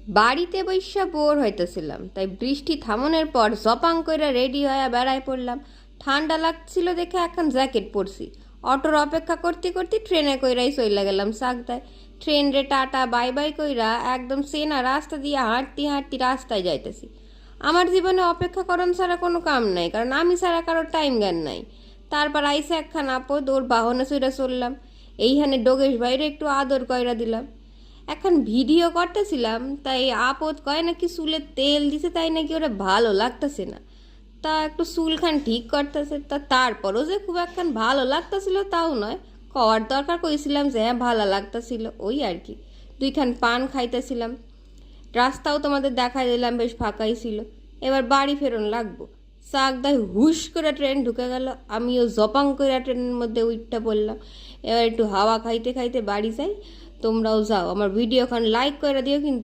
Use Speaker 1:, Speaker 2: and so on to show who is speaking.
Speaker 1: বাড়িতে বইসা বোর হইতেছিলাম, তাই বৃষ্টি থামনের পর জপাং কইরা রেডি হয়ে বেড়ায় পড়লাম। ঠান্ডা লাগছিল দেখে এখন জ্যাকেট পরছি। অটোর অপেক্ষা করতে করতে ট্রেনে কইরাই চইলা গেলাম চাকদায়। ট্রেন রে টাটা বাই বাই কইরা একদম সেনা রাস্তা দিয়ে হাঁটতে হাঁটতে রাস্তায় যাইতেছি। আমার জীবনে অপেক্ষা করণ ছাড়া কোনো কাম নাই, কারণ আমি ছাড়া কারোর টাইম জ্ঞান নাই। তারপর আইসে একখান আপদ, ওর বাহনে চইরা চললাম। এইখানে ডোগেশ বাইরে একটু আদর কইরা দিলাম। এখন ভিডিও করতেছিলাম, তাই আপদ কয় নাকি চুলে তেল দিছে, তাই নাকি ওরা ভালো লাগতেছে না। তা একটু চুলখান ঠিক করতেছে, তা তারপরও যে খুব একখান ভালো লাগতেছিল তাও নয়। কওয়ার দরকার কইছিলাম যে হ্যাঁ ভালো লাগতেছিল, ওই আর কি। দুইখান পান খাইতেছিলাম। রাস্তাও তোমাদের দেখাই দিলাম, বেশ ফাঁকাই ছিল। এবার বাড়ি ফেরন লাগবো। চাকদায় হুশ করে ট্রেন ঢুকে গেল, আমিও জপাং করে ট্রেনের মধ্যে উঠতে পড়লাম। এবার একটু হাওয়া খাইতে খাইতে বাড়ি যাই। তোমরাও যাও, আমার ভিডিওখান লাইক করে দিও কিন্তু।